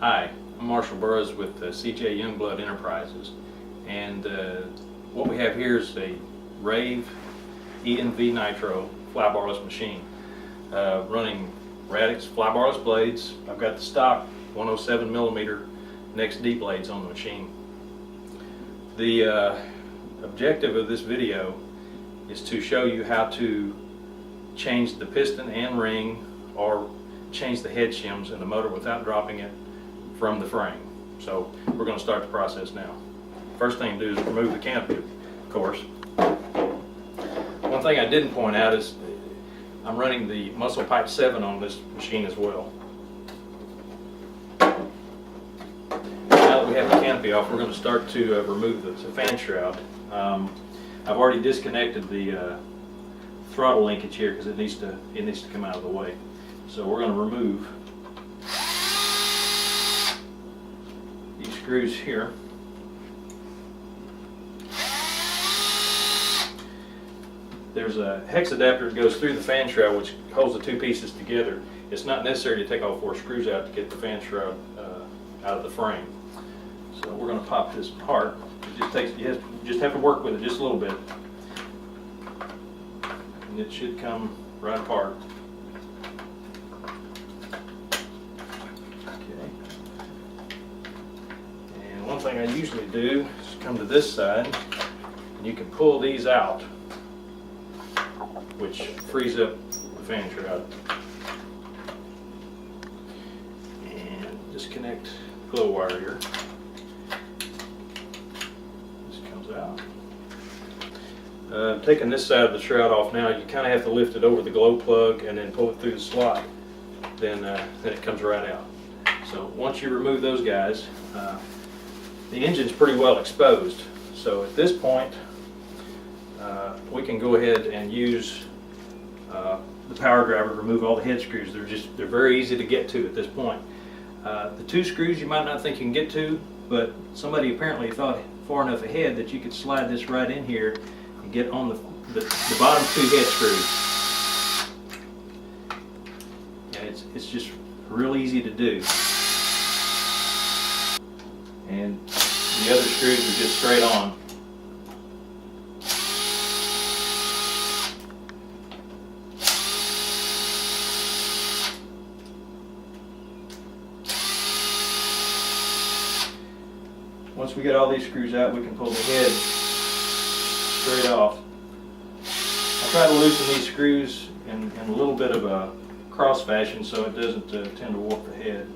Hi, I'm Marshall Burroughs with CJ Youngblood Enterprises, and what we have here is a Rave ENV Nitro fly-barless machine running Radix fly-barless blades. I've got the stock 107mm next D blades on the machine. The objective of this video is to show you how to change the piston and ring or change the head shims in the motor without dropping it from the frame. So we're going to start the process now. First thing to do is remove the canopy, of course. One thing I didn't point out is I'm running the Muscle Pipe 7 on this machine as well. Now that we have the canopy off, we're going to start to remove the fan shroud. I've already disconnected the throttle linkage here because it needs to come out of the way. So we're going to remove these screws here. There's a hex adapter that goes through the fan shroud which holds the two pieces together. It's not necessary to take all 4 screws out to get the fan shroud out of the frame. So we're going to pop this apart. You just have to work with it just a little bit, and it should come right apart. Okay. And one thing I usually do is come to this side, and you can pull these out, which frees up the fan shroud. And disconnect the glow wire here. Out. Taking this side of the shroud off now, you kind of have to lift it over the glow plug and then pull it through the slot. Then it comes right out. So once you remove those guys, the engine's pretty well exposed. So at this point, we can go ahead and use the power driver to remove all the head screws. They're very easy to get to at this point. The 2 screws you might not think you can get to, but somebody apparently thought far enough ahead that you could slide this right in here and get on the bottom 2 head screws. Yeah, it's just real easy to do. And the other screws are just straight on. Once we get all these screws out, we can pull the head straight off. I try to loosen these screws in a little bit of a cross fashion so it doesn't tend to warp the head.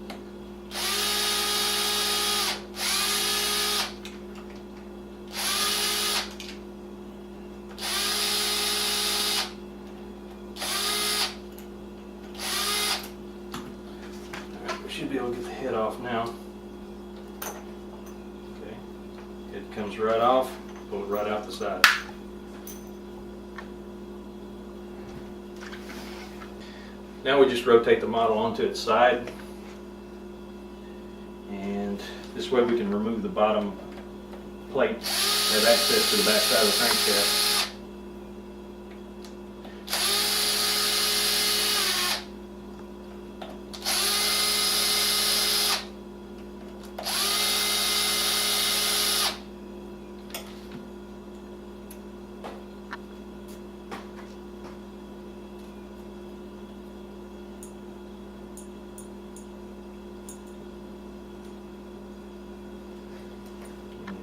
We should be able to get the head off now. It comes right off, pull it right out the side. Now we just rotate the model onto its side, and this way we can remove the bottom plate, have access to the back side of the crankshaft.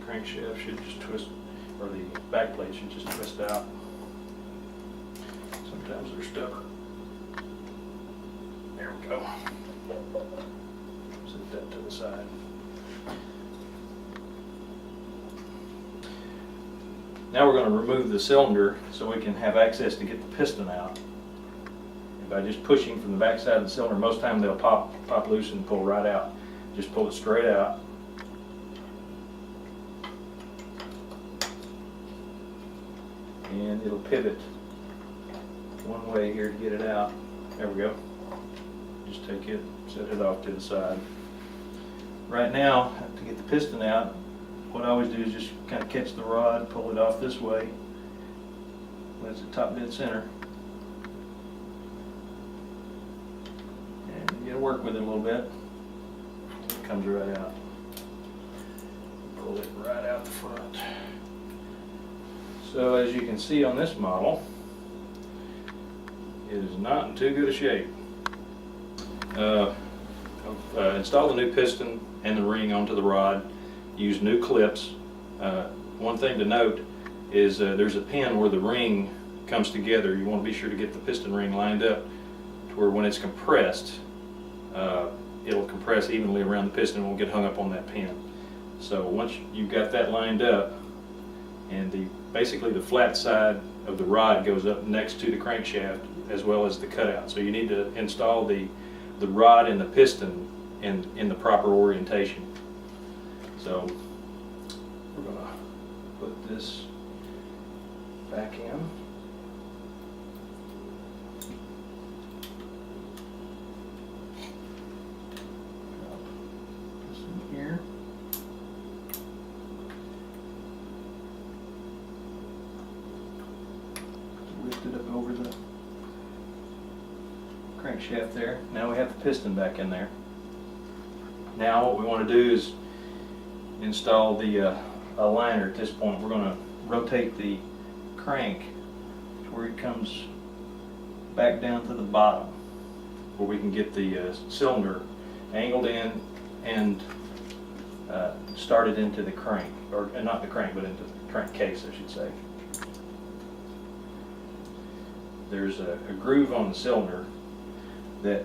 Crankshaft should just twist, or the back plate should just twist out. Sometimes they're stubborn. There we go. Set that to the side. Now we're going to remove the cylinder so we can have access to get the piston out. And by just pushing from the back side of the cylinder, most times they'll pop loose and pull right out. Just pull it straight out. And it'll pivot one way here to get it out. There we go. Just take it, set it off to the side. Right now, to get the piston out, what I always do is just kind of catch the rod, pull it off this way. That's the top dead center. And you gotta work with it a little bit. comes right out. Pull it right out the front. So as you can see on this model, it is not in too good a shape. Install the new piston and the ring onto the rod. Use new clips. One thing to note is there's a pin where the ring comes together. You want to be sure to get the piston ring lined up to where when it's compressed, it'll compress evenly around the piston and won't get hung up on that pin. So once you've got that lined up, and basically the flat side of the rod goes up next to the crankshaft as well as the cutout. So you need to install the rod and the piston in the proper orientation. So we're going to put this back in. Put this in here. Lift it up over the crankshaft there. Now we have the piston back in there. Now what we want to do is install the aligner. At this point we're going to rotate the crank to where it comes back down to the bottom, where we can get the cylinder angled in and started into the crank, or not the crank, but into the crankcase, I should say. There's a groove on the cylinder that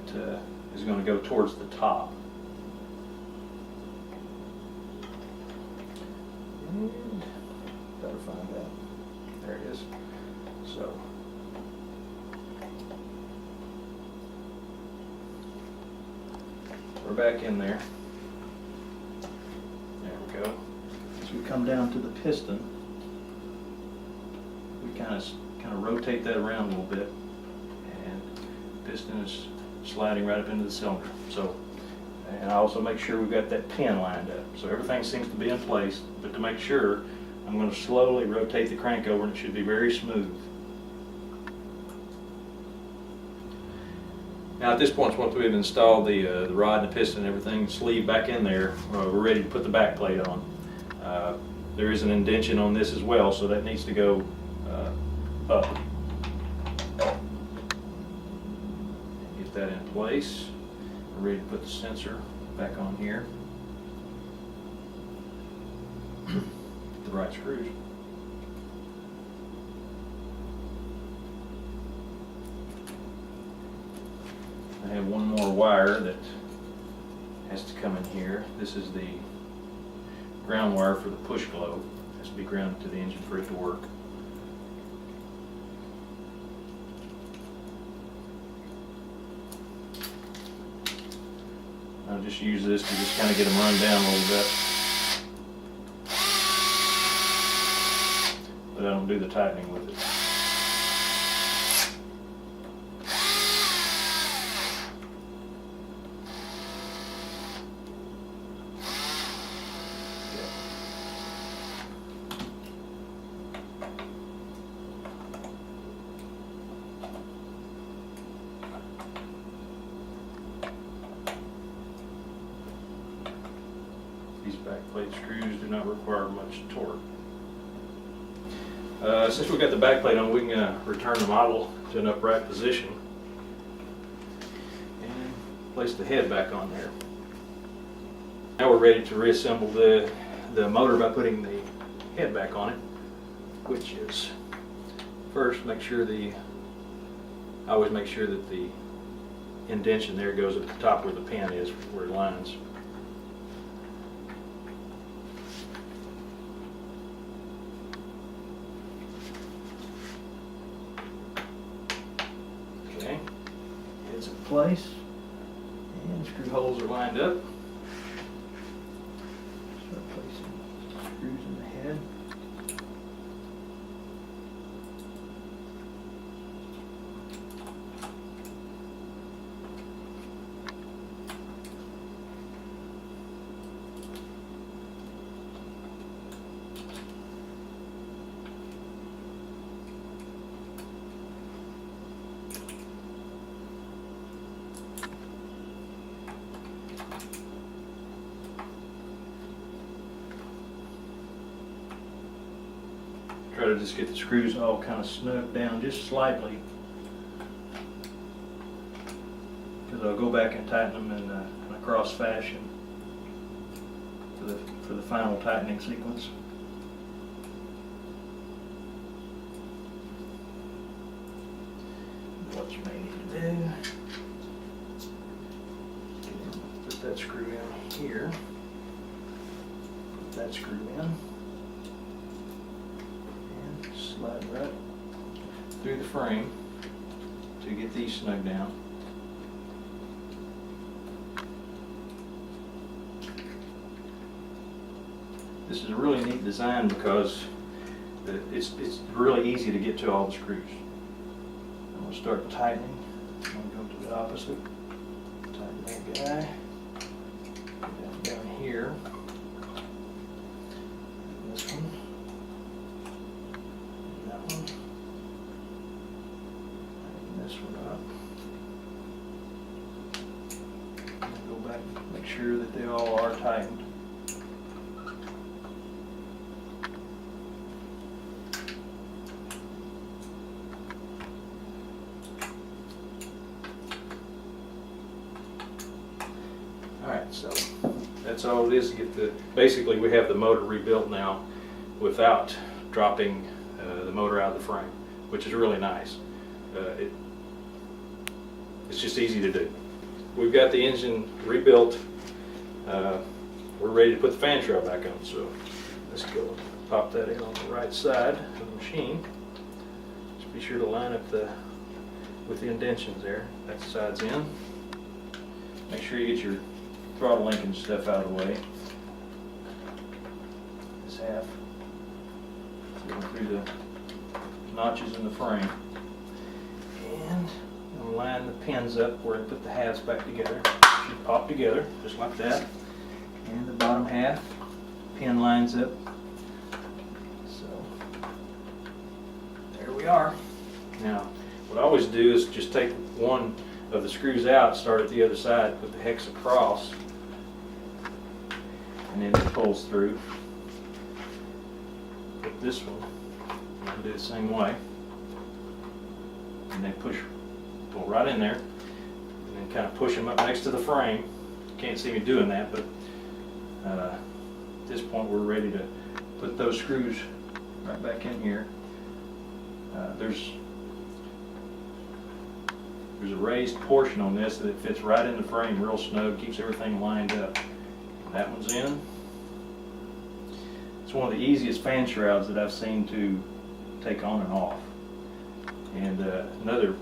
is going to go towards the top. And better find that. There it is. So we're back in there. There we go. As we come down to the piston, we kind of rotate that around a little bit, and the piston is sliding right up into the cylinder. So, and I also make sure we've got that pin lined up. So everything seems to be in place, but to make sure, I'm going to slowly rotate the crank over, and it should be very smooth. Now at this point, once we've installed the rod and the piston and everything, sleeve back in there, we're ready to put the back plate on. There is an indention on this as well, so that needs to go up. Get that in place. We're ready to put the sensor back on here. The right screws. I have one more wire that has to come in here. This is the ground wire for the push globe. It has to be grounded to the engine for it to work. I'll just use this to just kind of get them run down a little bit. But I don't do the tightening with it. These back plate screws do not require much torque. Since we've got the back plate on, we can return the model to an upright position and place the head back on there. Now we're ready to reassemble the motor by putting the head back on it, which is first I always make sure that the indentation there goes at the top where the pin is, where it lines. Okay, head's in place, and screw holes are lined up. Start placing screws in the head. try to just get the screws all kind of snug down just slightly, because I'll go back and tighten them in a cross fashion for the final tightening sequence. What you may need to do, put that screw in here, put that screw in, and slide right through the frame to get these snug down. This is a really neat design because it's really easy to get to all the screws. I'm going to start tightening. I'm going to go to the opposite. Tighten that guy. Put that down here. This one. And that one. Tighten this one up. And go back and make sure that they all are tightened. Alright, so that's all it is to get basically we have the motor rebuilt now without dropping the motor out of the frame, which is really nice. It's just easy to do. We've got the engine rebuilt. We're ready to put the fan shroud back on, so let's go pop that in on the right side of the machine. Just be sure to line up with the indentions there. That side's in. Make sure you get your throttle link and stuff out of the way. This half going through the notches in the frame, and I'll line the pins up where I put the halves back together. Should pop together just like that, and the bottom half pin lines up. So there we are. Now what I always do is just take one of the screws out, start at the other side, put the hex across, and then it pulls through. Put this one, and do the same way, and then pull right in there, and then kind of push them up next to the frame. You can't see me doing that, but at this point we're ready to put those screws right back in here. There's a raised portion on this that fits right in the frame real snug, keeps everything lined up. That one's in. It's one of the easiest fan shrouds that I've seen to take on and off. And another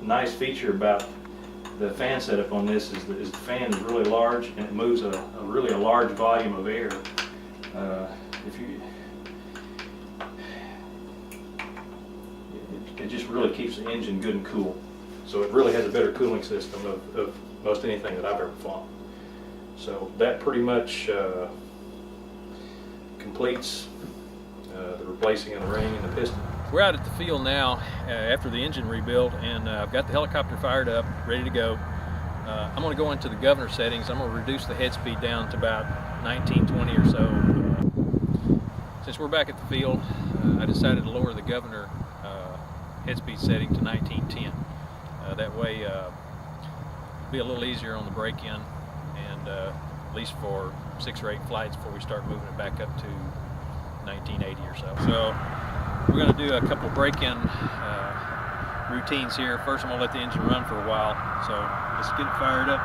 nice feature about the fan setup on this is the fan is really large, and it moves a really large volume of air. It just really keeps the engine good and cool. So it really has a better cooling system of most anything that I've ever flown. So that pretty much completes the replacing of the ring and the piston. We're out at the field now after the engine rebuild, and I've got the helicopter fired up, ready to go. I'm going to go into the governor settings. I'm going to reduce the head speed down to about 1920 or so. Since we're back at the field, I decided to lower the governor head speed setting to 1910. That way it'll be a little easier on the break-in, and at least for 6 or 8 flights before we start moving it back up to 1980 or so. So we're going to do a couple break-in routines here. First I'm going to let the engine run for a while, so let's get it fired up.